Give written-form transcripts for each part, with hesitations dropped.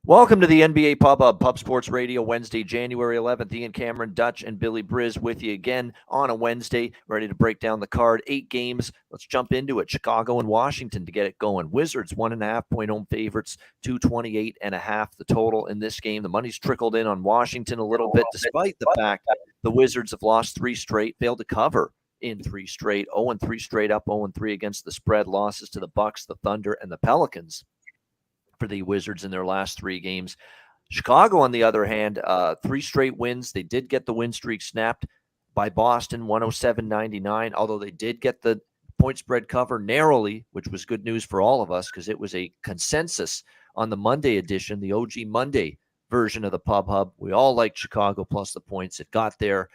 Welcome to the NBA Pub Hub, Pub Sports Radio, Wednesday, January 11th. Ian Cameron, Dutch, and Billy Briz with you again on a Wednesday, ready to break down the card. 8 games. Let's jump into it. Chicago and Washington to get it going. Wizards, 1.5-point home favorites, 228.5 the total in this game. The money's trickled in on Washington a little bit, despite the fact the Wizards have lost 3 straight, failed to cover in 3 straight, 0-3 straight up, 0-3 against the spread, losses to the Bucks, the Thunder, and the Pelicans for the Wizards in their last 3 games. Chicago, on the other hand, 3 straight wins. They did get the win streak snapped by Boston, 107-99, although they did get the point spread cover narrowly, which was good news for all of us because it was a consensus on the Monday edition, the OG Monday version of the Pub Hub. We all liked Chicago plus the points. It got there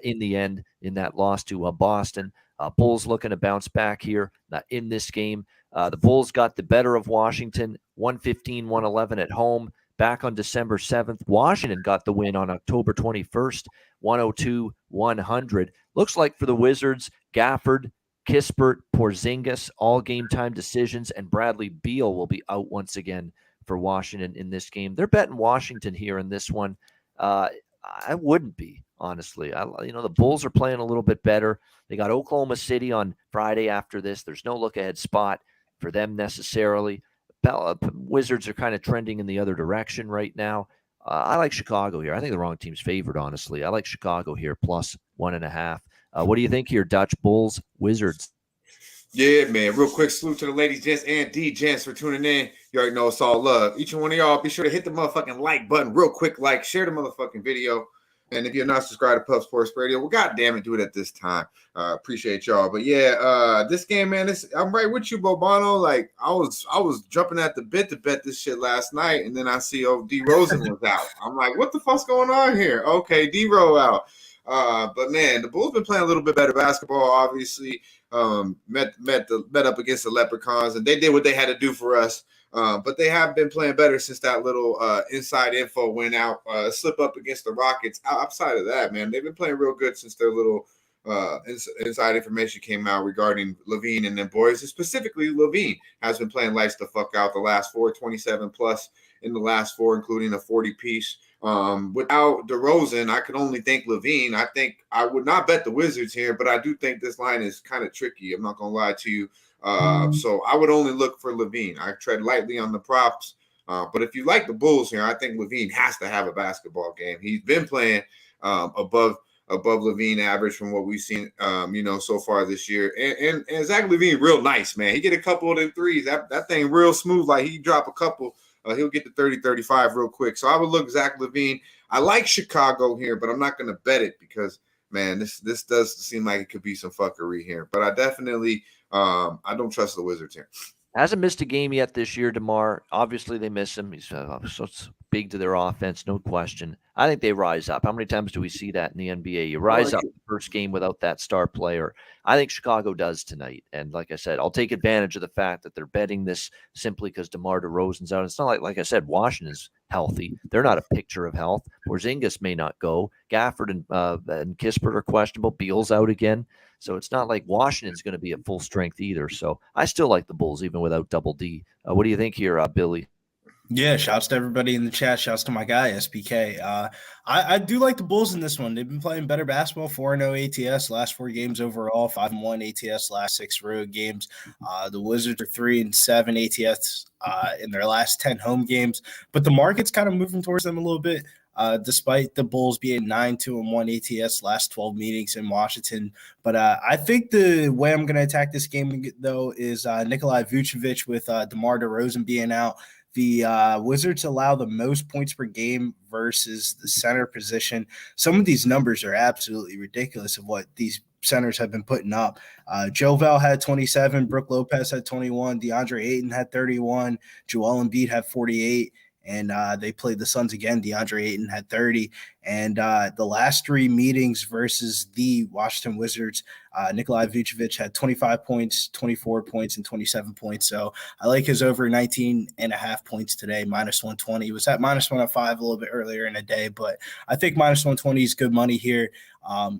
in the end in that loss to Boston. Bulls looking to bounce back here in this game. The Bulls got the better of Washington, 115-111 at home. Back on December 7th, Washington got the win on October 21st, 102-100. Looks like for the Wizards, Gafford, Kispert, Porzingis, all game-time decisions, and Bradley Beal will be out once again for Washington in this game. They're betting Washington here in this one. I wouldn't be, honestly. The Bulls are playing a little bit better. They got Oklahoma City on Friday after this. There's no look-ahead spot for them necessarily. Wizards are kind of trending in the other direction right now. I like Chicago here. I think the wrong team's favored, honestly. I like Chicago here, plus 1.5. What do you think here, Dutch? Bulls, Wizards? Yeah, man. Real quick salute to the ladies, gents, and D-gents for tuning in. You already know it's all love. Each and one of y'all, be sure to hit the motherfucking like button real quick. Share the motherfucking video. And if you're not subscribed to Pub Sports Radio, well, goddamn it, do it at this time. Appreciate y'all. But yeah, this game, man, I'm right with you, Bobano. Like I was jumping at the bit to bet this shit last night, and then I see D Rosen was out. I'm like, what the fuck's going on here? Okay, D-Ro out. But man, the Bulls been playing a little bit better basketball. Obviously, met up against the Leprechauns, and they did what they had to do for us. But they have been playing better since that little inside info went out, slip up against the Rockets. Outside of that, man, they've been playing real good since their little inside information came out regarding Levine and them boys. And specifically, Levine has been playing lights the fuck out the last 4, 27 plus in the last 4, including a 40-piece. Without DeRozan, I could only thank Levine. I think I would not bet the Wizards here, but I do think this line is kind of tricky. I'm not going to lie to you. So I would only look for Levine. I tread lightly on the props. But if you like the Bulls here, I think Levine has to have a basketball game. He's been playing above Levine average from what we've seen, so far this year. And Zach Levine, real nice, man. He get a couple of them threes. That thing real smooth. Like he drop a couple. He'll get to 30, 35 real quick. So I would look Zach Levine. I like Chicago here, but I'm not going to bet it because, man, this does seem like it could be some fuckery here. But I definitely I don't trust the Wizards here. Hasn't missed a game yet this year, DeMar. Obviously, they miss him. He's so big to their offense, no question. I think they rise up. How many times do we see that in the NBA? You rise up the first game without that star player. I think Chicago does tonight. And like I said, I'll take advantage of the fact that they're betting this simply because DeMar DeRozan's out. It's not like I said, Washington's healthy. They're not a picture of health. Porzingis may not go. Gafford and Kispert are questionable. Beal's out again. So it's not like Washington's going to be at full strength either. So I still like the Bulls even without Double D. What do you think here, Billy? Yeah, shouts to everybody in the chat. Shouts to my guy, SPK. I do like the Bulls in this one. They've been playing better basketball, 4-0 ATS, last 4 games overall, 5-1 ATS, last 6 road games. The Wizards are 3-7 ATS in their last 10 home games. But the market's kind of moving towards them a little bit. Despite the Bulls being 9-2-1 ATS last 12 meetings in Washington. But I think the way I'm going to attack this game, though, is Nikolai Vucevic with DeMar DeRozan being out. The Wizards allow the most points per game versus the center position. Some of these numbers are absolutely ridiculous of what these centers have been putting up. Joe Val had 27, Brook Lopez had 21, DeAndre Ayton had 31, Joel Embiid had 48. And they played the Suns again. DeAndre Ayton had 30. And the last 3 meetings versus the Washington Wizards, Nikolai Vucevic had 25 points, 24 points, and 27 points. So I like his over 19.5 points today, -120. It was at -105 a little bit earlier in the day, but I think -120 is good money here.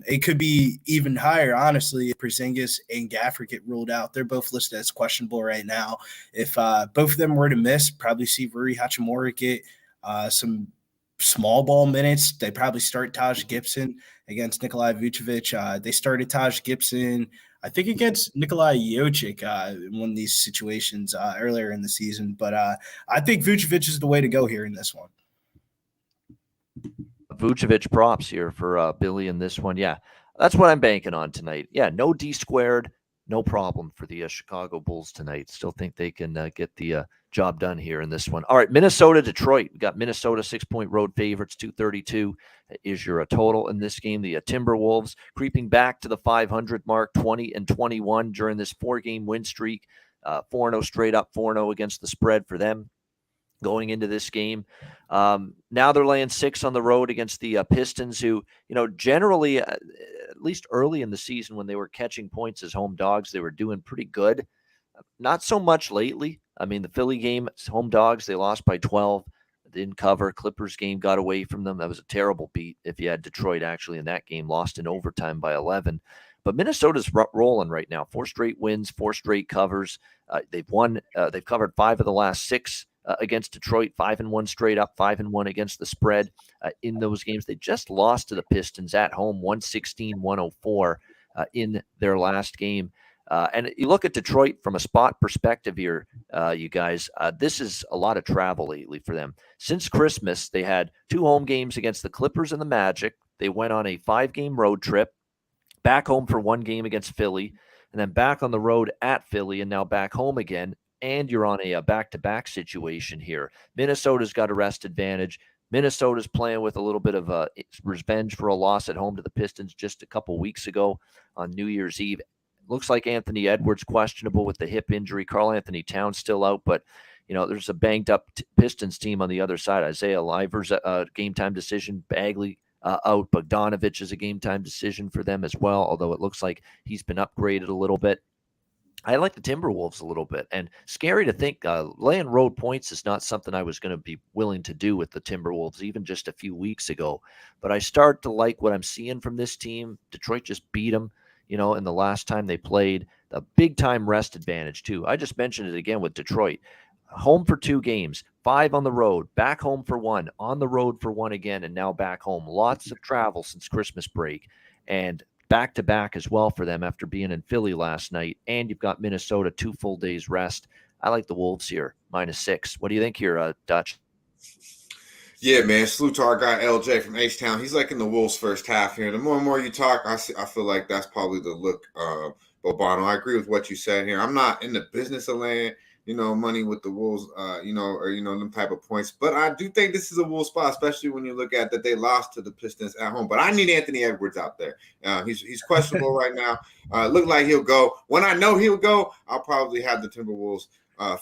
It could be even higher, honestly, if Porzingis and Gafford get ruled out. They're both listed as questionable right now. If both of them were to miss, probably see Rui Hachimura get some small ball minutes. They probably start Taj Gibson against Nikolai Vucevic. They started Taj Gibson, I think, against Nikolai Jokic in one of these situations earlier in the season. But I think Vucevic is the way to go here in this one. Vucevic props here for Billy in this one. Yeah, that's what I'm banking on tonight. Yeah, no D squared, no problem for the Chicago Bulls tonight. Still think they can get the job done here in this one. All right, Minnesota, Detroit. We got Minnesota 6-point road favorites. 232 is your total in this game. The Timberwolves creeping back to the 500 mark, 20-21 during this 4-game win streak. 4-0 straight up, 4-0 against the spread for them going into this game. Now they're laying 6 on the road against the Pistons, who, generally, at least early in the season when they were catching points as home dogs, they were doing pretty good. Not so much lately. I mean, the Philly game, home dogs, they lost by 12. Didn't cover. Clippers game got away from them. That was a terrible beat. If you had Detroit actually in that game, lost in overtime by 11. But Minnesota's rolling right now. 4 straight wins, 4 straight covers. They've covered 5 of the last 6 against Detroit, 5-1 straight up, 5-1 against the spread in those games. They just lost to the Pistons at home, 116-104 in their last game. And you look at Detroit from a spot perspective here, you guys, this is a lot of travel lately for them. Since Christmas, they had 2 home games against the Clippers and the Magic. They went on a 5-game road trip, back home for 1 game against Philly, and then back on the road at Philly, and now back home again. And you're on a back-to-back situation here. Minnesota's got a rest advantage. Minnesota's playing with a little bit of revenge for a loss at home to the Pistons just a couple weeks ago on New Year's Eve. Looks like Anthony Edwards questionable with the hip injury. Karl Anthony Towns still out, but there's a banged up Pistons team on the other side. Isaiah Livers a game time decision. Bagley out. Bogdanovich is a game time decision for them as well. Although it looks like he's been upgraded a little bit. I like the Timberwolves a little bit, and scary to think laying road points is not something I was going to be willing to do with the Timberwolves even just a few weeks ago. But I start to like what I'm seeing from this team. Detroit just beat them. In the last time they played, the big-time rest advantage, too. I just mentioned it again with Detroit. Home for 2 games, 5 on the road, back home for 1, on the road for 1 again, and now back home. Lots of travel since Christmas break, and back-to-back as well for them after being in Philly last night. And you've got Minnesota, 2 full days rest. I like the Wolves here, -6. What do you think here, Dutch? Yeah, man. Salute to our guy LJ from H-Town. He's like in the Wolves first half here. The more and more you talk, I feel like that's probably the look. Bobano, I agree with what you said here. I'm not in the business of laying, money with the Wolves, or them type of points. But I do think this is a Wolves spot, especially when you look at that they lost to the Pistons at home. But I need Anthony Edwards out there. He's questionable right now. Look like he'll go. When I know he'll go, I'll probably have the Timberwolves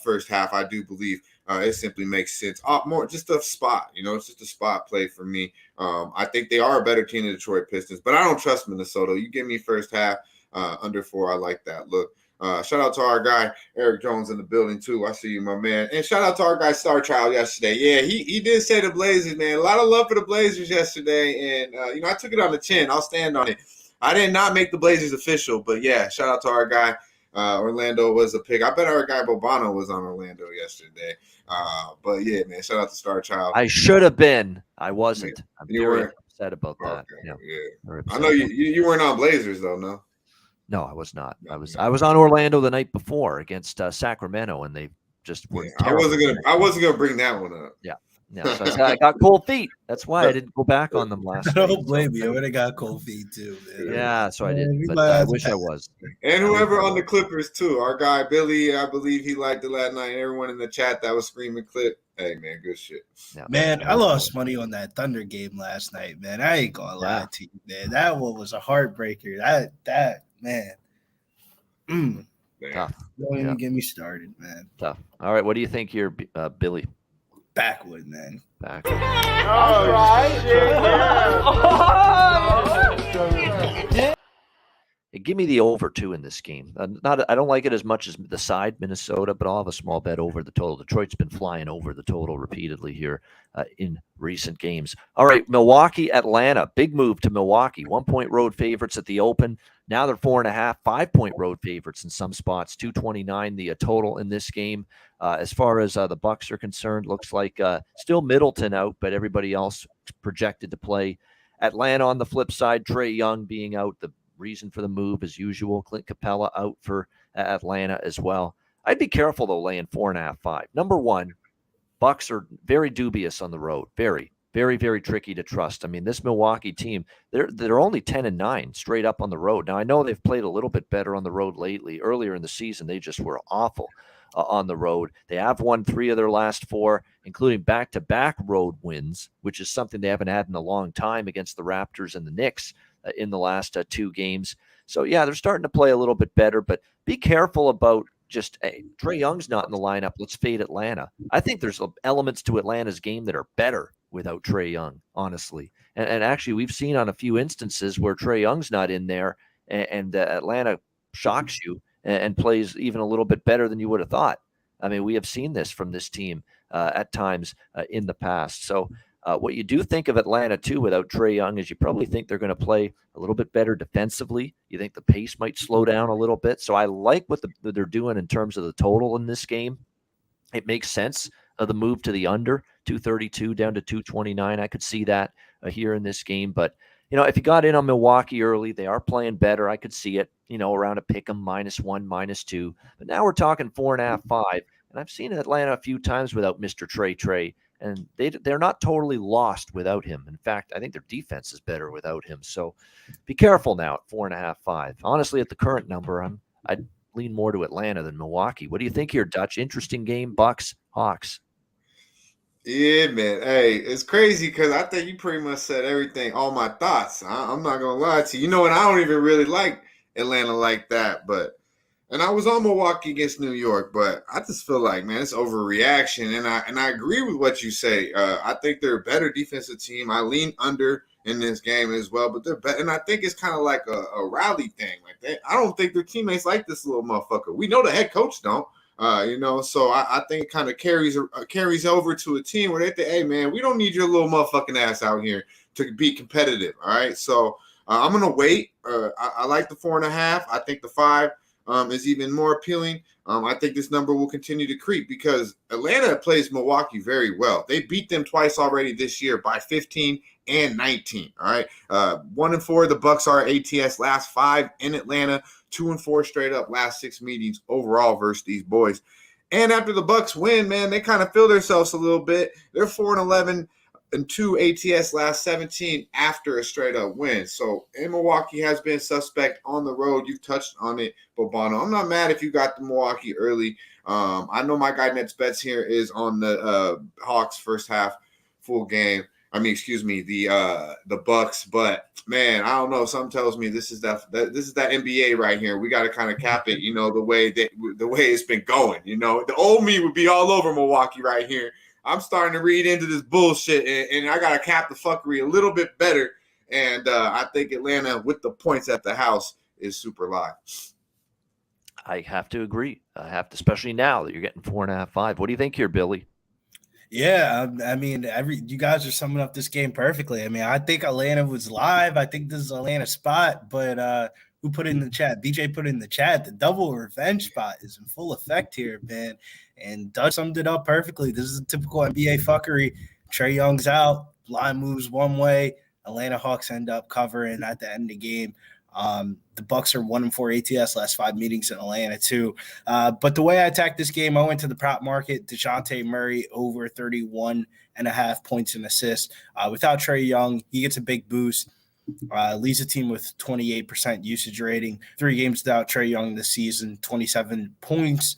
first half. I do believe. It simply makes sense. More just a spot, it's just a spot play for me. I think they are a better team than the Detroit Pistons, but I don't trust Minnesota. You give me first half under 4. I like that look. Shout out to our guy Eric Jones in the building too. I see you, my man. And shout out to our guy Star Child yesterday. Yeah, he did say the Blazers, man. A lot of love for the Blazers yesterday, and I took it on the chin. I'll stand on it. I did not make the Blazers official, but yeah, shout out to our guy. Orlando was a pick. I bet our guy Bobano was on Orlando yesterday. But yeah, man, shout out to Star Child. I should have been. I wasn't. I'm you very were upset about that. Okay, Yeah. I know you weren't on Blazers though, no? No, I was not. I was on Orlando the night before against Sacramento, and they just were. I wasn't gonna bring that one up. Yeah. So I got cold feet. That's why I didn't go back on them last night. Don't blame me. I would have got cold feet too, man. Yeah, so I didn't. But I wish I was. And whoever on the Clippers too. Our guy Billy, I believe he liked it last night. Everyone in the chat that was screaming clip. Hey man, good shit. Yeah, man, I lost money on that Thunder game last night, man. I ain't gonna lie to you, man. That one was a heartbreaker. That man. Tough. Don't even get me started, man. Tough. All right, what do you think here, Billy? Backwood, man. Backwood. All right. Yeah. give me the over too in this game. I don't like it as much as the side Minnesota, but I'll have a small bet over the total. Detroit's been flying over the total repeatedly here in recent games. All right, Milwaukee, Atlanta. Big move to Milwaukee. 1-point road favorites at the Open. Now they're 4.5, 5-point road favorites in some spots. 229 the total in this game. As far as the Bucks are concerned, looks like still Middleton out, but everybody else projected to play. Atlanta on the flip side, Trae Young being out. The reason for the move as usual. Clint Capella out for Atlanta as well. I'd be careful though laying 4.5, 5. Number one, Bucks are very dubious on the road. Very, very, very tricky to trust. I mean, this Milwaukee team, they're only 10-9 straight up on the road. Now I know they've played a little bit better on the road lately. Earlier in the season, they just were awful on the road. They have won 3 of their last 4, including back-to-back road wins, which is something they haven't had in a long time against the Raptors and the Knicks in the last 2 games. So, yeah, they're starting to play a little bit better, but be careful about just, hey, Trae Young's not in the lineup. Let's fade Atlanta. I think there's elements to Atlanta's game that are better without Trae Young, honestly. And actually, we've seen on a few instances where Trae Young's not in there and Atlanta shocks you and plays even a little bit better than you would have thought. I mean, we have seen this from this team at times in the past. So what you do think of Atlanta, too, without Trae Young is you probably think they're going to play a little bit better defensively. You think the pace might slow down a little bit. So I like what they're doing in terms of the total in this game. It makes sense. The move to the under, 232 down to 229. I could see that here in this game. But, if you got in on Milwaukee early, they are playing better. I could see it, around a pick 'em -1, -2. But now we're talking 4.5, 5. And I've seen Atlanta a few times without Mr. Trae. And they're not totally lost without him. In fact, I think their defense is better without him. So be careful now at 4.5, 5. Honestly, at the current number, I'd lean more to Atlanta than Milwaukee. What do you think here, Dutch? Interesting game, Bucks, Hawks. Yeah, man. Hey, it's crazy because I think you pretty much said everything, all my thoughts. I'm not going to lie to you. And I don't even really like Atlanta like that, and I was on Milwaukee against New York, but I just feel like, man, it's overreaction. And I agree with what you say. I think they're a better defensive team. I lean under in this game as well, but they're better. And I think it's kind of like a rally thing. I don't think their teammates like this little motherfucker. We know the head coach don't, so I think it kind of carries over to a team where they think, hey, man, we don't need your little motherfucking ass out here to be competitive. All right. So I'm going to wait. I like the 4.5. I think the 5 is even more appealing. I think this number will continue to creep because Atlanta plays Milwaukee very well. They beat them twice already this year by 15 and 19. All right. 1-4, the Bucks are ATS last 5 in Atlanta, 2-4 straight up last 6 meetings overall versus these boys. And after the Bucks win, man, they kind of feel themselves a little bit. They're 4-11 and 2 ATS last 17 after a straight up win. So, and Milwaukee has been suspect on the road. You've touched on it, Bobano. I'm not mad if you got the Milwaukee early. I know my guy Nets bets here is on the Hawks first half full game. The Bucks. But man, I don't know. Something tells me this is that NBA right here. We got to kind of cap it. The way it's been going. The old me would be all over Milwaukee right here. I'm starting to read into this bullshit, and I got to cap the fuckery a little bit better. And I think Atlanta, with the points at the house, is super live. I have to agree. Especially now that you're getting 4.5, 5. What do you think here, Billy? Yeah, I mean, you guys are summing up this game perfectly. I mean, I think Atlanta was live. I think this is Atlanta's spot, but who put it in the chat? BJ put it in the chat. The double revenge spot is in full effect here, man. And Dutch summed it up perfectly. This is a typical NBA fuckery. Trae Young's out. Line moves one way. Atlanta Hawks end up covering at the end of the game. The Bucks are 1-4 ATS last 5 meetings in Atlanta too. But the way I attacked this game, I went to the prop market. DeJounte Murray over 31.5 points and assists. Without Trae Young, he gets a big boost. Leads the team with 28% usage rating. 3 games without Trae Young this season, 27 points.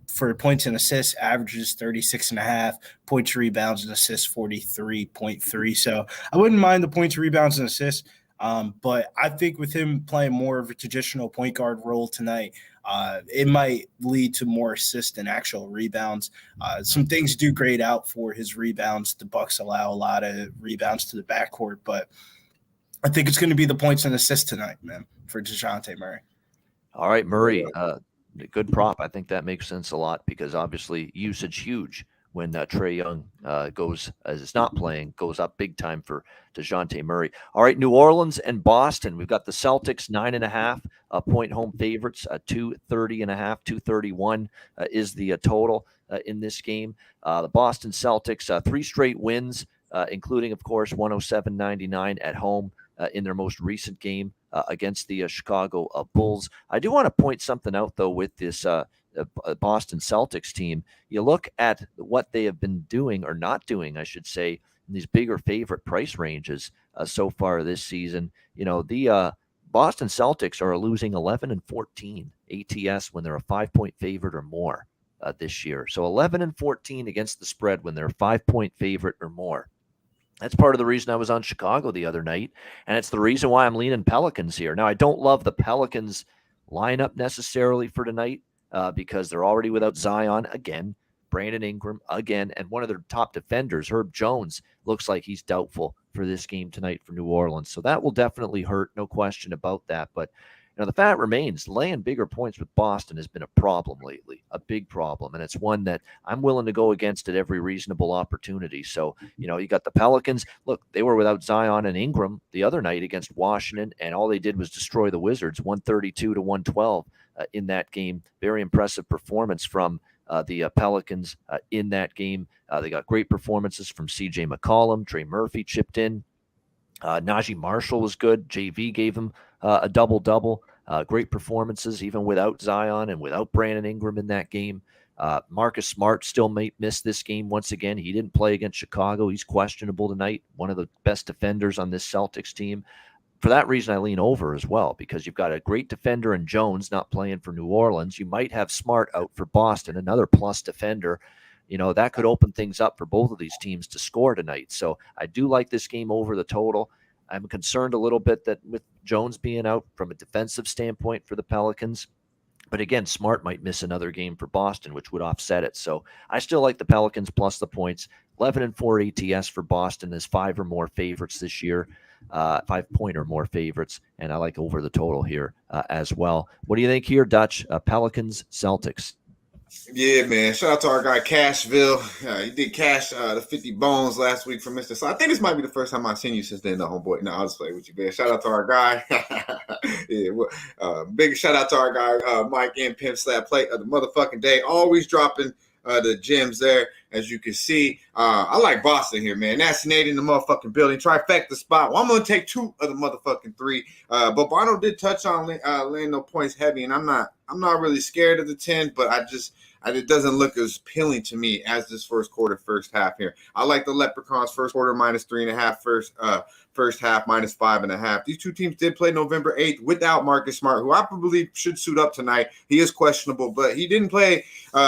For points and assists, averages 36.5, points, rebounds, and assists 43.3. So I wouldn't mind the points, rebounds, and assists. But I think with him playing more of a traditional point guard role tonight, it might lead to more assists than actual rebounds. Some things do grade out for his rebounds. The Bucks allow a lot of rebounds to the backcourt, but I think it's going to be the points and assists tonight, man, for DeJounte Murray. All right, Murray, good prop. I think that makes sense a lot because obviously usage huge when Trae Young goes, as it's not playing, goes up big time for DeJounte Murray. All right, New Orleans and Boston. We've got the Celtics 9.5 point home favorites, 230.5, 231 is the total in this game. The Boston Celtics, 3 straight wins, including, of course, 107-99 at home in their most recent game against the Chicago Bulls. I do want to point something out, though, with this Boston Celtics team. You look at what they have been doing, or not doing, I should say, in these bigger favorite price ranges so far this season. You know, the Boston Celtics are losing 11-14 ATS when they're a 5-point favorite or more this year. So 11-14 against the spread when they're a 5-point favorite or more. That's part of the reason I was on Chicago the other night, and it's the reason why I'm leaning Pelicans here. Now, I don't love the Pelicans lineup necessarily for tonight because they're already without Zion again, Brandon Ingram again, and one of their top defenders, Herb Jones, looks like he's doubtful for this game tonight for New Orleans. So that will definitely hurt, no question about that. But you know, the fact remains, laying bigger points with Boston has been a problem lately, a big problem. And it's one that I'm willing to go against at every reasonable opportunity. So, you know, you got the Pelicans. Look, they were without Zion and Ingram the other night against Washington, and all they did was destroy the Wizards, 132-112 in that game. Very impressive performance from the Pelicans in that game. They got great performances from C.J. McCollum. Trey Murphy chipped in. Najee Marshall was good. JV gave him a double-double. Great performances even without Zion and without Brandon Ingram in that game. Marcus Smart still may miss this game once again. He didn't play against Chicago. He's questionable tonight. One of the best defenders on this Celtics team. For that reason, I lean over as well, because you've got a great defender in Jones not playing for New Orleans. You might have Smart out for Boston, another plus defender. You know, that could open things up for both of these teams to score tonight. So I do like this game over the total. I'm concerned a little bit that with Jones being out from a defensive standpoint for the Pelicans. But again, Smart might miss another game for Boston, which would offset it. So I still like the Pelicans plus the points. 11-4 ATS for Boston is 5 or more favorites this year. 5-point or more favorites, and I like over the total here as well. What do you think here, Dutch? Pelicans, Celtics. Yeah, man. Shout out to our guy Cashville. He did cash the 50 bones last week for Mr. So I think this might be the first time I've seen you since then, the homeboy. No, I'll just play with you, man. Shout out to our guy. Big shout out to our guy Mike and Pimp Slap Play of the motherfucking day. Always dropping the gems there, as you can see. I like Boston here, man. That's Nate in the motherfucking building. Trifecta spot. Well, I'm going to take 2 of the motherfucking 3. But Bono did touch on laying no points heavy, and I'm not really scared of the 10, but it doesn't look as appealing to me as this first half here. I like the Leprechauns first quarter -3.5, first half -5.5. These two teams did play November 8th without Marcus Smart, who I believe should suit up tonight. He is questionable, but he didn't play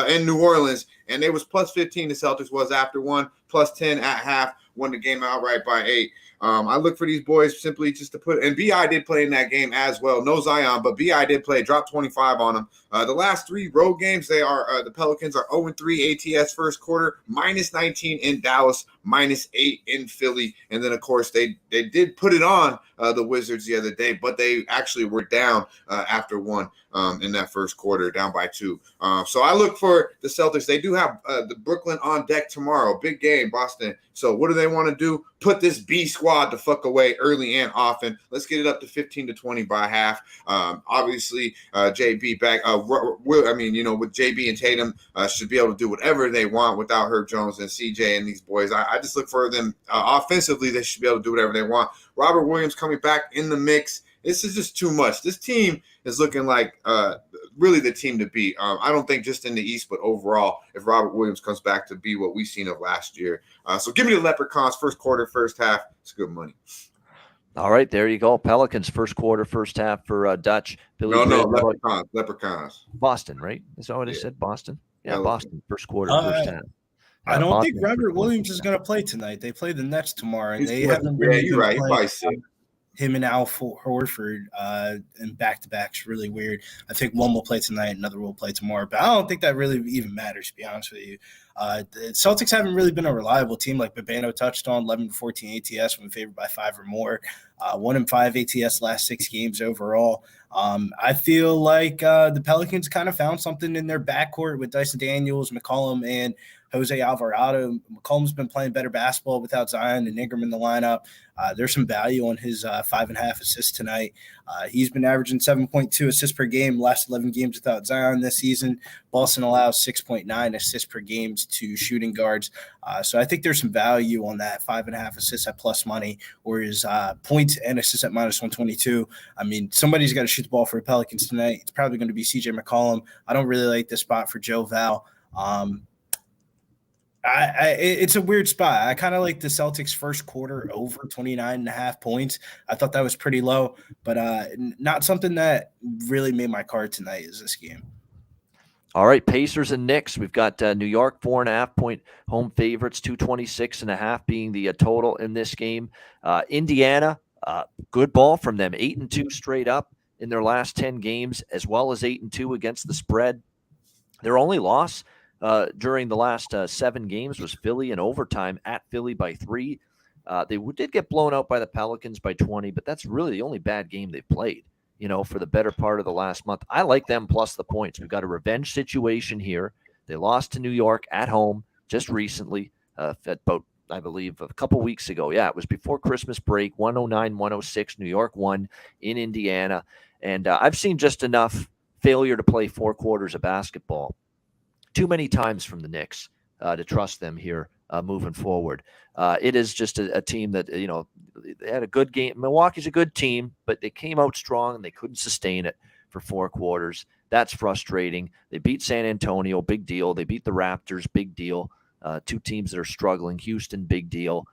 in New Orleans, and it was +15. The Celtics was after 1, +10 at half, won the game outright by 8. I look for these boys simply just to put, and B.I. did play in that game as well. No Zion, but B.I. did play, dropped 25 on him. The last 3 road games, they are the Pelicans are 0-3 ATS first quarter, -19 in Dallas, -8 in Philly. And then, of course, they did put it on the Wizards the other day, but they actually were down after 1 in that first quarter, down by 2. So I look for the Celtics. They do have the Brooklyn on deck tomorrow. Big game, Boston. So what do they want to do? Put this B squad the fuck away early and often. Let's get it up to 15-20 by half. Obviously, JB back. With JB and Tatum, should be able to do whatever they want without Herb Jones and CJ and these boys. I just look for them offensively. They should be able to do whatever they want. Robert Williams coming back in the mix. This is just too much. This team is looking like really the team to beat. I don't think just in the East, but overall, if Robert Williams comes back to be what we've seen of last year. So give me the Leprechauns first quarter, first half. It's good money. All right, there you go. Pelicans first quarter, first half for Dutch. Billy Leprechauns. Boston, right? Is that what I said? Boston? Yeah, Boston first quarter, first half. I don't think Robert Williams is going to play tonight. They play the Nets tomorrow. And they haven't. Yeah, you're right. He probably sick. him and Al Horford in back-to-backs really weird. I think one will play tonight, another will play tomorrow. But I don't think that really even matters, to be honest with you. The Celtics haven't really been a reliable team, like Babano touched on, 11-14 ATS when favored by 5 or more. 1-5 ATS last 6 games overall. I feel like the Pelicans kind of found something in their backcourt with Dyson Daniels, McCollum, and Jose Alvarado. McCollum's been playing better basketball without Zion and Ingram in the lineup. There's some value on his 5.5 assists tonight. He's been averaging 7.2 assists per game last 11 games without Zion this season. Boston allows 6.9 assists per game to shooting guards. So I think there's some value on that 5.5 assists at plus money, or his points and assists at minus 122. I mean, somebody's got to shoot the ball for the Pelicans tonight. It's probably going to be CJ McCollum. I don't really like this spot for Joe Val. It's a weird spot. I kind of like the Celtics first quarter over 29.5 points. I thought that was pretty low, but not something that really made my card tonight is this game. All right, Pacers and Knicks. We've got New York 4.5-point home favorites, 226.5 being the total in this game. Indiana, good ball from them, 8-2 straight up in their last 10 games, as well as 8-2 against the spread. Their only loss during the last 7 games was Philly in overtime at Philly by 3. They did get blown out by the Pelicans by 20, but that's really the only bad game they've played, for the better part of the last month. I like them plus the points. We've got a revenge situation here. They lost to New York at home just recently, about, I believe, a couple weeks ago. Yeah, it was before Christmas break, 109-106. New York won in Indiana. And I've seen just enough failure to play 4 quarters of basketball too many times from the Knicks to trust them here moving forward. It is just a team that, they had a good game. Milwaukee's a good team, but they came out strong and they couldn't sustain it for 4 quarters. That's frustrating. They beat San Antonio, big deal. They beat the Raptors, big deal. 2 teams that are struggling. Houston, big deal.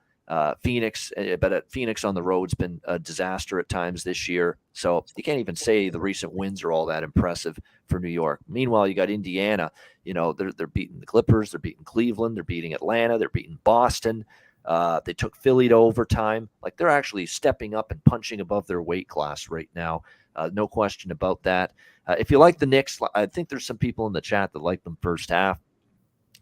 Phoenix, but at Phoenix on the road's been a disaster at times this year. So you can't even say the recent wins are all that impressive for New York. Meanwhile, you got Indiana. They're beating the Clippers, they're beating Cleveland, they're beating Atlanta, they're beating Boston. They took Philly to overtime. Like, they're actually stepping up and punching above their weight class right now. No question about that. If you like the Knicks, I think there's some people in the chat that like them first half.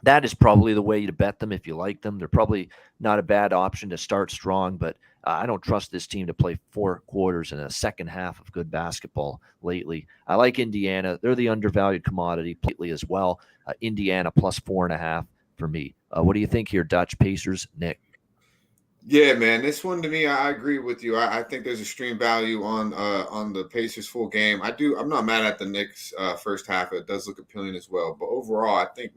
That is probably the way to bet them if you like them. They're probably not a bad option to start strong, but I don't trust this team to play 4 quarters in a second half of good basketball lately. I like Indiana. They're the undervalued commodity lately as well. Indiana plus 4.5 for me. What do you think here, Dutch? Pacers, Nick? Yeah, man, this one to me, I agree with you. I think there's extreme value on the Pacers full game. I'm not mad at the Knicks first half. It does look appealing as well. But overall, I think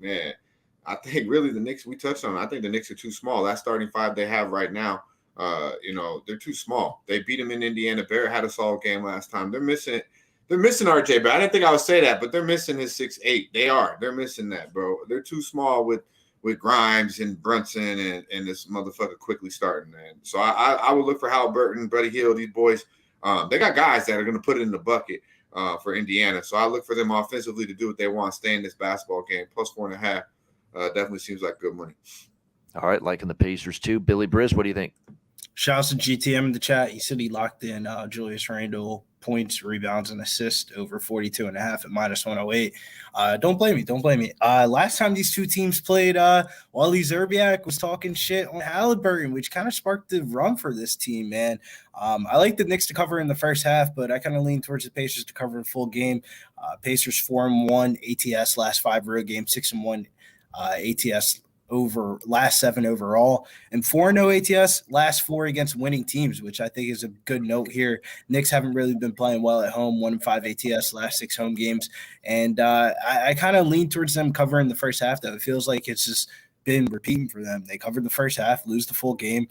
really the Knicks, we touched on it. I think the Knicks are too small. That starting 5 they have right now, they're too small. They beat them in Indiana. Barrett had a solid game last time. They're missing RJ, but I didn't think I would say that, but they're missing his 6'8". They're missing that, bro. They're too small with Grimes and Brunson and this motherfucker quickly starting, man. So I would look for Halliburton, Buddy Hield, these boys. They got guys that are going to put it in the bucket for Indiana. So I look for them offensively to do what they want, stay in this basketball game. Plus 4.5 definitely seems like good money. All right, liking the Pacers too. Billy Briz, what do you think? Shouts to GTM in the chat. He said he locked in Julius Randle points, rebounds, and assists over 42.5 at minus 108. Don't blame me. Last time these 2 teams played, Wally Zerbiak was talking shit on Halliburton, which kind of sparked the run for this team, man. I like the Knicks to cover in the first half, but I kind of lean towards the Pacers to cover a full game. Pacers 4-1 ATS last 5 road games, 6-1 ATS over last 7 overall, and 4-0 ATS last 4 against winning teams, which I think is a good note here. Knicks haven't really been playing well at home, 1-5 ATS last 6 home games, and I kind of lean towards them covering the first half, though. It feels like it's just been repeating for them. They covered the first half, lose the full game.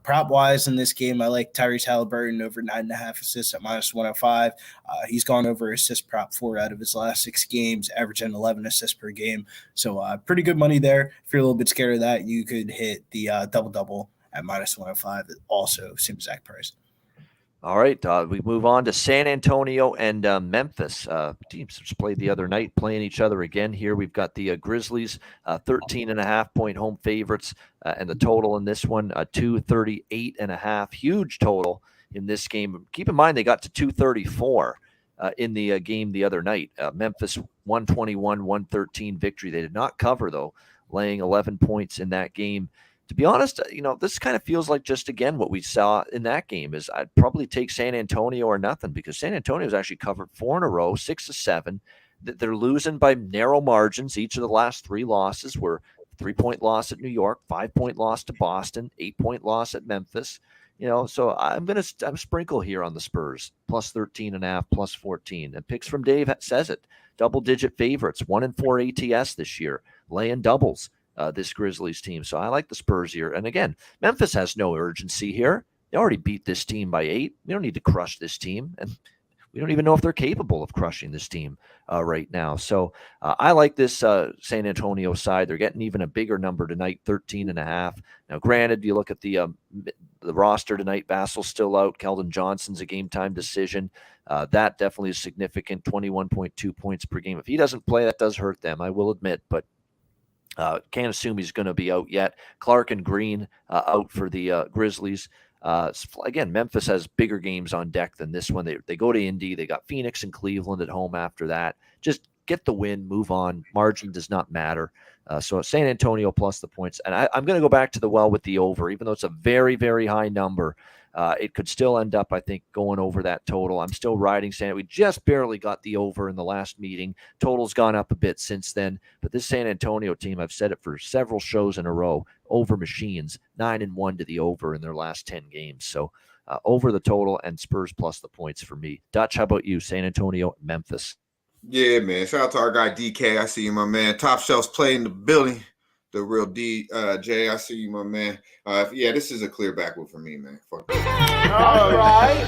Prop-wise in this game, I like Tyrese Halliburton over 9.5 assists at minus 105. He's gone over assist prop 4 out of his last 6 games, averaging 11 assists per game. So pretty good money there. If you're a little bit scared of that, you could hit the double-double at minus 105. Also, same exact price. All right, we move on to San Antonio and Memphis. Teams just played the other night, playing each other again here. We've got the Grizzlies, 13.5-point home favorites, and the total in this one, 238.5. Huge total in this game. Keep in mind, they got to 234 in the game the other night. Memphis 121-113 victory. They did not cover, though, laying 11 points in that game. To be honest, this kind of feels like just, again, what we saw in that game is I'd probably take San Antonio or nothing, because San Antonio's actually covered 4 in a row, 6 of 7. They're losing by narrow margins. Each of the last 3 losses were 3-point loss at New York, 5-point loss to Boston, 8-point loss at Memphis. So I'm sprinkle here on the Spurs, plus 13.5, plus 14. And picks from Dave says it. Double-digit favorites, 1-4 ATS this year, laying doubles. This Grizzlies team. So I like the Spurs here. And again, Memphis has no urgency here. They already beat this team by 8. We don't need to crush this team. And we don't even know if they're capable of crushing this team right now. So I like this San Antonio side. They're getting even a bigger number tonight, 13.5. Now, granted, you look at the roster tonight, Vassal's still out. Keldon Johnson's a game-time decision. That definitely is significant, 21.2 points per game. If he doesn't play, that does hurt them, I will admit. But can't assume he's going to be out yet. Clark and Green out for the Grizzlies. Again, Memphis has bigger games on deck than this one. They go to Indy. They got Phoenix and Cleveland at home after that. Just get the win, move on. Margin does not matter. So San Antonio plus the points. And I'm going to go back to the well with the over, even though it's a very, very high number. It could still end up, I think, going over that total. I'm still riding San. We just barely got the over in the last meeting. Total's gone up a bit since then. But this San Antonio team, I've said it for several shows in a row, over machines, 9-1 to the over in their last 10 games. So over the total and Spurs plus the points for me. Dutch, how about you? San Antonio, Memphis. Yeah, man. Shout out to our guy DK. I see you, my man. Top Shelf's playing the building. The real DJ. I see you, my man. Yeah, this is a clear backward for me, man. Fuck. All right.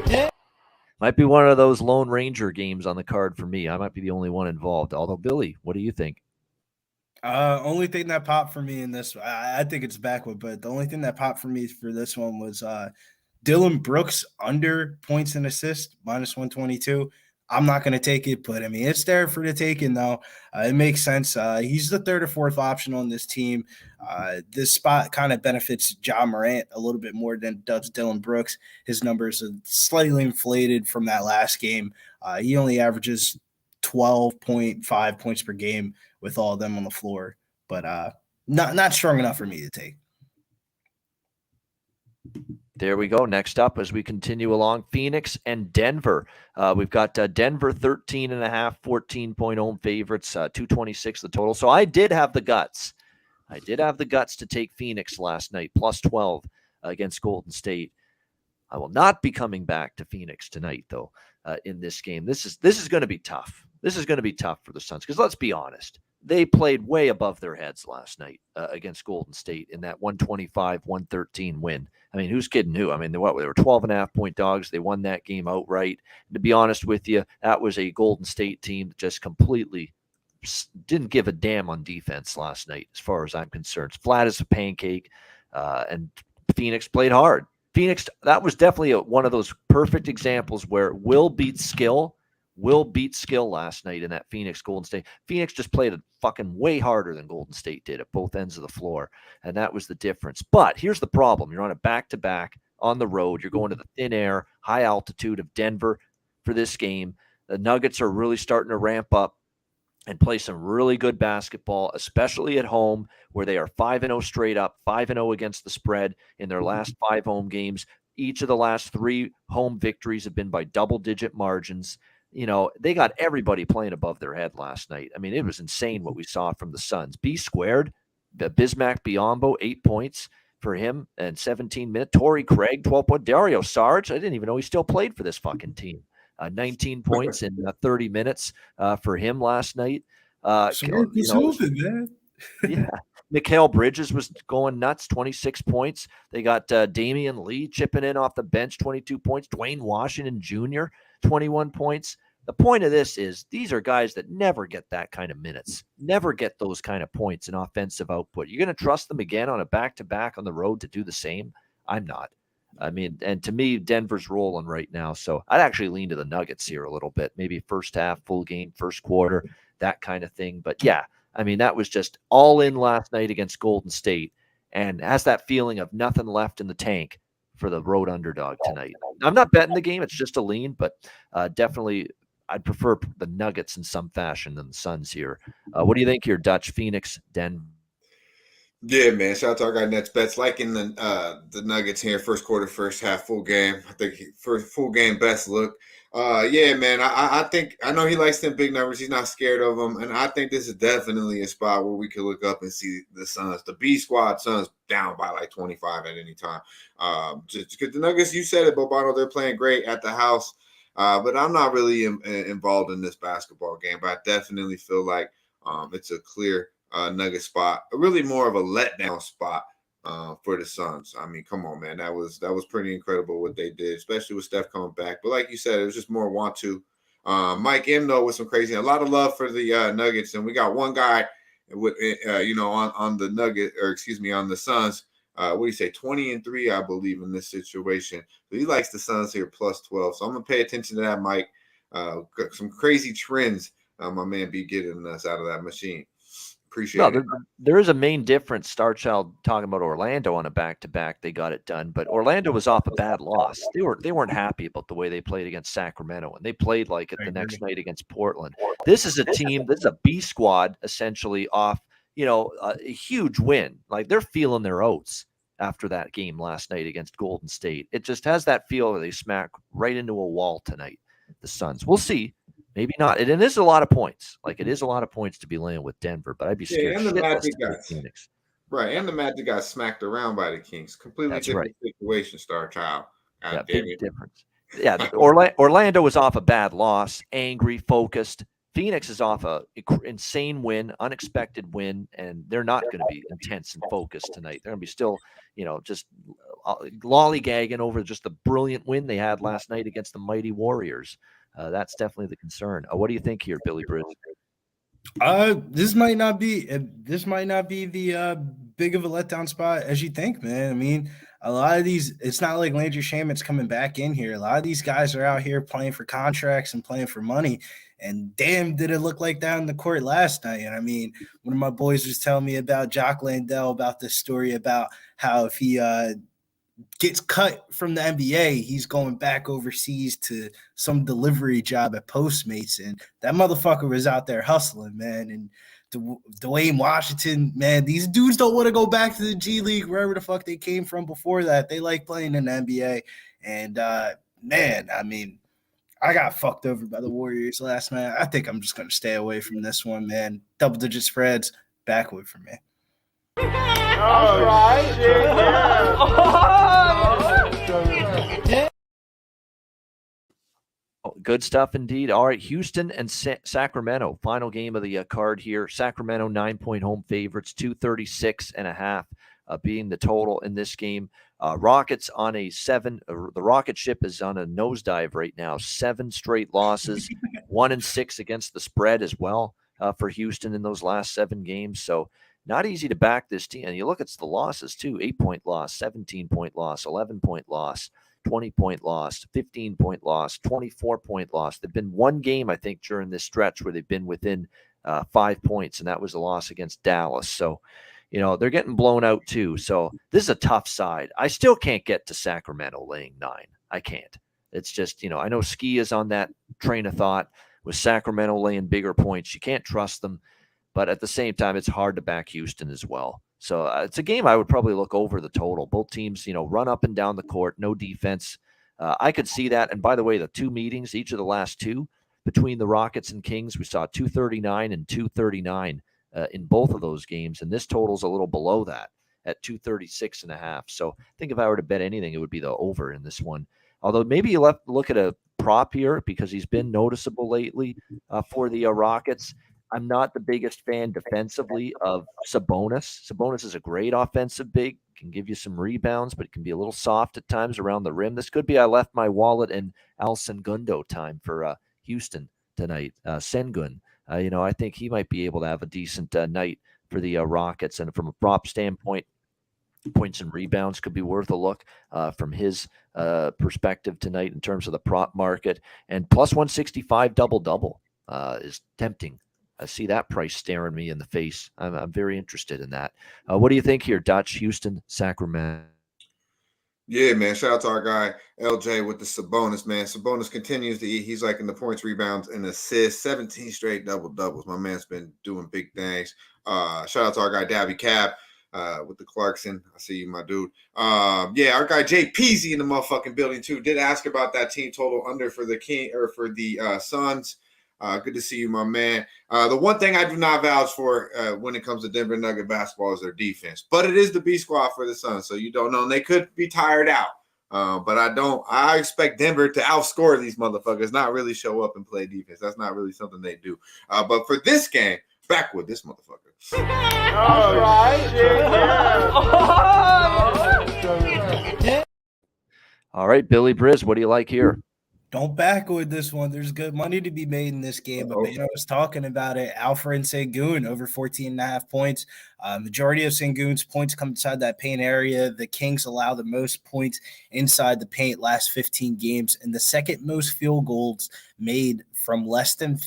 Yeah. Might be one of those Lone Ranger games on the card for me. I might be the only one involved. Although, Billy, what do you think? Only thing that popped for me in this, I think it's backward, but the only thing that popped for me for this one was Dylan Brooks under points and assists, minus 122. I'm not going to take it, but I mean, it's there for the taking, though. It makes sense. He's the 3rd or 4th option on this team. This spot kind of benefits John Morant a little bit more than does Dylan Brooks. His numbers are slightly inflated from that last game. He only averages 12.5 points per game with all of them on the floor, but not strong enough for me to take. There we go. Next up, as we continue along, Phoenix and Denver. We've got Denver 13.5, 14-point home favorites, 226 the total. So I did have the guts. To take Phoenix last night, plus 12 against Golden State. I will not be coming back to Phoenix tonight, though, in this game. This is going to be tough. This is going to be tough for the Suns, because let's be honest. They played way above their heads last night against Golden State in that 125-113 win. I mean, who's kidding who? I mean, they were 12.5-point dogs. They won that game outright. And to be honest with you, that was a Golden State team that just completely didn't give a damn on defense last night, as far as I'm concerned. It's flat as a pancake, and Phoenix played hard. Phoenix, that was definitely one of those perfect examples where will beat skill last night in that Phoenix Golden State. Phoenix just played a fucking way harder than Golden State did at both ends of the floor, and that was the difference. But here's the problem. You're on a back-to-back on the road. You're going to the thin air, high altitude of Denver for this game. The Nuggets are really starting to ramp up and play some really good basketball, especially at home, where they are 5-0 straight up, 5-0 against the spread in their last 5 home games. Each of the last 3 home victories have been by double-digit margins. They got everybody playing above their head last night. I mean, it was insane what we saw from the Suns. B squared, Bismack Biyombo, 8 points for him and 17 minutes. Torrey Craig, 12 points. Dario Saric, I didn't even know he still played for this fucking team. 19 points in 30 minutes for him last night. Man. Yeah. Mikal Bridges was going nuts, 26 points. They got Damian Lee chipping in off the bench, 22 points. Dwayne Washington Jr., 21 points. The point of this is these are guys that never get that kind of minutes, never get those kind of points in offensive output. You're going to trust them again on a back-to-back on the road to do the same? I'm not. I mean, and to me, Denver's rolling right now. So I'd actually lean to the Nuggets here a little bit. Maybe first half, full game, first quarter, that kind of thing. But yeah, I mean, that was just all in last night against Golden State and has that feeling of nothing left in the tank for the road underdog tonight. I'm not betting the game. It's just a lean, but definitely I'd prefer the Nuggets in some fashion than the Suns here. What do you think here, Dutch? Phoenix, Denver? Yeah, man. Shout out to our guy Nets Bets. Liking the Nuggets here, first quarter, first half, full game. I think first full game, best look. Yeah, man. I think I know he likes them big numbers. He's not scared of them, and I think this is definitely a spot where we could look up and see the Suns, the B squad Suns, down by like 25 at any time. Just because the Nuggets, you said it, Bobano, they're playing great at the house, but I'm not really involved in this basketball game. But I definitely feel like it's a clear Nugget spot, really more of a letdown spot for the Suns. I mean, come on, man, that was pretty incredible what they did, especially with Steph coming back. But like you said, it was just more want to. Mike M though with some crazy, a lot of love for the Nuggets, and we got one guy with on the Nugget, or excuse me, on the Suns. What do you say, 20-3, I believe, in this situation. So he likes the Suns here plus 12. So I'm gonna pay attention to that, Mike. Some crazy trends, my man be getting us out of that machine. Appreciate it. There is a main difference. Starchild talking about Orlando on a back-to-back, they got it done, but Orlando was off a bad loss. They weren't happy about the way they played against Sacramento, and they played like it the next night against Portland. This is a team. This is a B squad essentially off, a huge win. Like they're feeling their oats after that game last night against Golden State. It just has that feel that they smack right into a wall tonight. The Suns. We'll see. Maybe not. And it is a lot of points. Like it is a lot of points to be laying with Denver, but I'd be scared. And the Magic guys, Phoenix. Right, and the Magic got smacked around by the Kings. Completely different situation, Star Child. Yeah, big difference. Yeah, Orlando was off a bad loss, angry, focused. Phoenix is off a insane win, unexpected win, and they're not going to be intense and focused tonight. They're going to be still, just lollygagging over just the brilliant win they had last night against the mighty Warriors. That's definitely the concern. What do you think here, Billy Briz? This might not be the big of a letdown spot as you think, man. I mean, a lot of these, it's not like Landry Shamit's coming back in here. A lot of these guys are out here playing for contracts and playing for money. And damn, did it look like that in the court last night. And I mean, one of my boys was telling me about Jock Landell, about this story about how if he gets cut from the NBA, he's going back overseas to some delivery job at Postmates. And that motherfucker was out there hustling, man. And Dwayne Washington, man, these dudes don't want to go back to the G League, wherever the fuck they came from before that. They like playing in the NBA. And, man, I mean, I got fucked over by the Warriors last night. I think I'm just going to stay away from this one, man. Double-digit spreads, back away from me. All right. Yeah. Good stuff indeed. All right, Houston and Sacramento, final game of the card here. Sacramento 9-point home favorites, 236.5 being the total in this game. Rockets on a 7. The rocket ship is on a nosedive right now. 7 straight losses, 1-6 against the spread as well for Houston in those last 7 games. So not easy to back this team. And you look at the losses too: 8-point loss, 17-point loss, 11-point loss, 20-point loss, 15-point loss, 24-point loss. They've been one game, I think, during this stretch where they've been within 5 points, and that was a loss against Dallas. So, they're getting blown out too. So this is a tough side. I still can't get to Sacramento laying 9. I can't. It's just, I know Ski is on that train of thought with Sacramento laying bigger points. You can't trust them. But at the same time, it's hard to back Houston as well. So it's a game I would probably look over the total. Both teams, run up and down the court, no defense. I could see that. And by the way, the 2 meetings, each of the last 2 between the Rockets and Kings, we saw 239 and 239 in both of those games. And this total's a little below that at 236.5. So I think if I were to bet anything, it would be the over in this one. Although maybe you look at a prop here because he's been noticeable lately for the Rockets. I'm not the biggest fan defensively of Sabonis. Sabonis is a great offensive big, can give you some rebounds, but it can be a little soft at times around the rim. This could be I left my wallet in Al Segundo time for Houston tonight. Sengun, I think he might be able to have a decent night for the Rockets. And from a prop standpoint, points and rebounds could be worth a look from his perspective tonight in terms of the prop market. And plus 165 double-double is tempting. I see that price staring me in the face. I'm very interested in that. What do you think here, Dutch, Houston, Sacramento? Yeah, man. Shout out to our guy LJ with the Sabonis, man. Sabonis continues to eat. He's like in the points, rebounds, and assists. 17 straight double-doubles. My man's been doing big things. Shout out to our guy Dabby Cab with the Clarkson. I see you, my dude. Yeah, our guy Jay Peasy in the motherfucking building too. Did ask about that team total under for the Suns. Good to see you, my man. The one thing I do not vouch for when it comes to Denver Nugget basketball is their defense. But it is the B squad for the Suns, so you don't know. And they could be tired out. But I expect Denver to outscore these motherfuckers, not really show up and play defense. That's not really something they do. But for this game, back with this motherfucker. All right. Yeah. All right, Billy Briz, what do you like here? Don't back with this one. There's good money to be made in this game. But I was talking about it. Alfred and Sengun over 14.5 points. Majority of Sengun's points come inside that paint area. The Kings allow the most points inside the paint last 15 games, and the second most field goals made from less than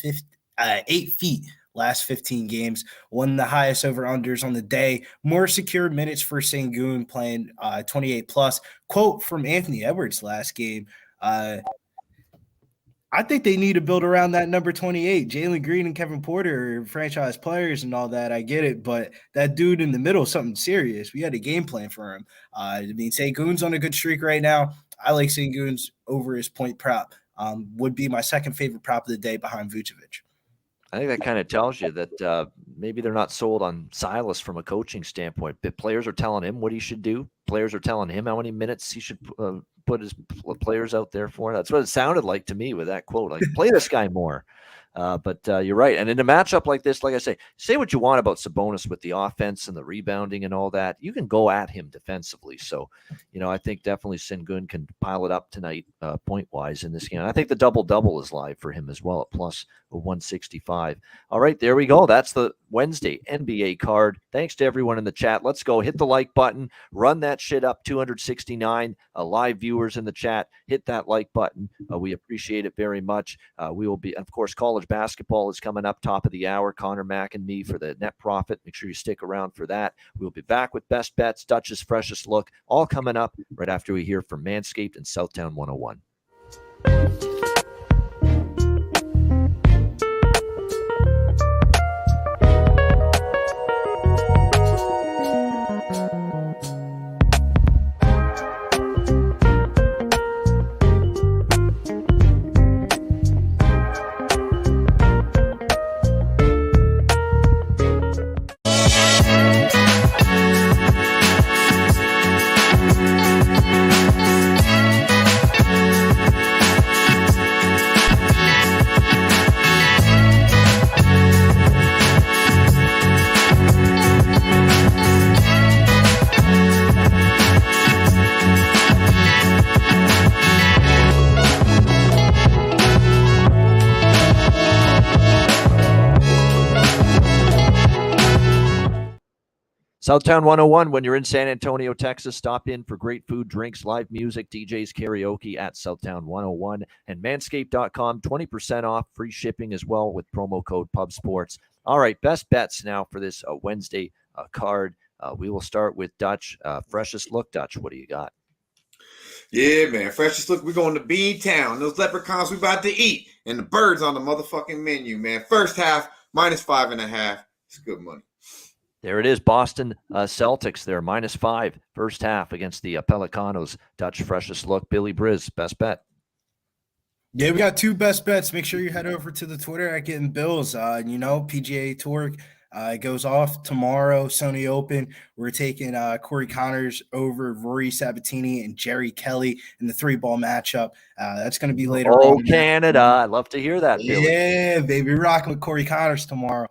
8 feet last 15 games. One of the highest over-unders on the day. More secure minutes for Sengun playing 28+. Quote from Anthony Edwards last game. I think they need to build around that number 28. Jalen Green and Kevin Porter are franchise players and all that. I get it, but that dude in the middle is something serious. We had a game plan for him. Sengun's on a good streak right now. I like Sengun's over his point prop. Would be my second favorite prop of the day behind Vucevic. I think that kind of tells you that maybe they're not sold on Silas from a coaching standpoint. But players are telling him what he should do. Players are telling him how many minutes he should put his players out there for. That's what it sounded like to me with that quote. Like, play this guy more. But you're right. And in a matchup like this, like I say what you want about Sabonis with the offense and the rebounding and all that. You can go at him defensively. So, I think definitely Sengun can pile it up tonight point-wise in this game. I think the double-double is live for him as well at plus 165. All right, there we go. That's the Wednesday NBA card. Thanks to everyone in the chat. Let's go. Hit the like button. Run that shit up. 269 live viewers in the chat. Hit that like button. We appreciate it very much. We will be, of course, college basketball is coming up top of the hour. Connor Mack and me for the net profit. Make sure you stick around for that. We'll be back with best bets, Dutch's freshest look, all coming up right after we hear from Manscaped and Southtown 101. Southtown 101, when you're in San Antonio, Texas, stop in for great food, drinks, live music, DJs, karaoke at Southtown 101, and manscaped.com, 20% off, free shipping as well with promo code PubSports. All right, best bets now for this Wednesday card. We will start with Dutch. Freshest look, Dutch, what do you got? Yeah, man. Freshest look, we're going to Bean Town. Those leprechauns we about to eat. And the birds on the motherfucking menu, man. First half, -5.5. It's good money. There it is, Boston Celtics there, -5 first half against the Pelicanos. Dutch, freshest look. Billy Briz, best bet. Yeah, we got two best bets. Make sure you head over to the Twitter at Getting Bills. PGA Tour goes off tomorrow, Sony Open. We're taking Corey Connors over Rory Sabatini and Jerry Kelly in the 3-ball matchup. That's going to be later on. Canada. I love to hear that, Billy. Yeah, baby. We're rocking with Corey Connors tomorrow.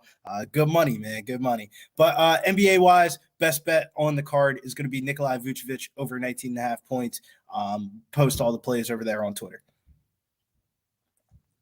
Good money, man. Good money. But NBA-wise, best bet on the card is going to be Nikolai Vucevic over 19.5 points. Post all the plays over there on Twitter.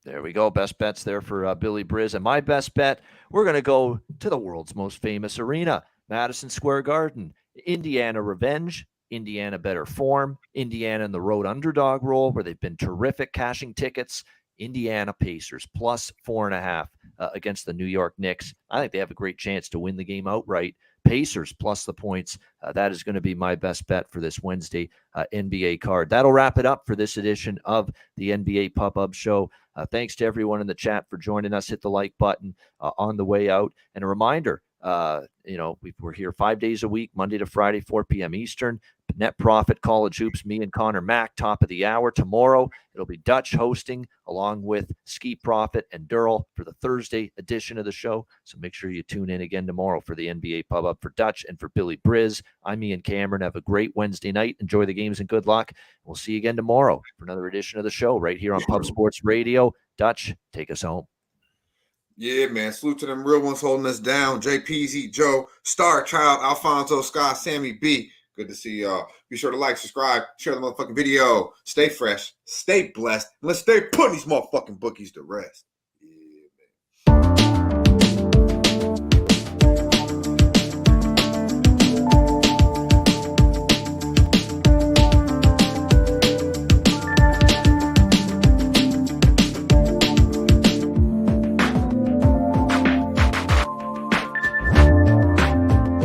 There we go. Best bets there for Billy Briz. And my best bet, we're going to go to the world's most famous arena, Madison Square Garden. Indiana revenge, Indiana better form, Indiana in the road underdog role where they've been terrific cashing tickets. Indiana Pacers plus 4.5 against the New York Knicks. I think they have a great chance to win the game outright. Pacers plus the points. That is going to be my best bet for this Wednesday NBA card. That'll wrap it up for this edition of the NBA Pub Show. Thanks to everyone in the chat for joining us. Hit the like button on the way out. And a reminder, we're here 5 days a week, Monday to Friday, 4 p.m. Eastern. Net Profit, College Hoops, me and Connor Mack, top of the hour. Tomorrow, it'll be Dutch hosting along with Ski Profit and Durrell for the Thursday edition of the show. So make sure you tune in again tomorrow for the NBA Pub Up for Dutch and for Billy Briz. I'm Ian Cameron. Have a great Wednesday night. Enjoy the games and good luck. We'll see you again tomorrow for another edition of the show right here on Pub Sports Radio. Dutch, take us home. Yeah, man. Salute to them real ones holding us down. JPZ, Joe, Star Child, Alfonso, Scott, Sammy B. Good to see y'all. Be sure to like, subscribe, share the motherfucking video. Stay fresh, stay blessed, and let's stay putting these motherfucking bookies to rest.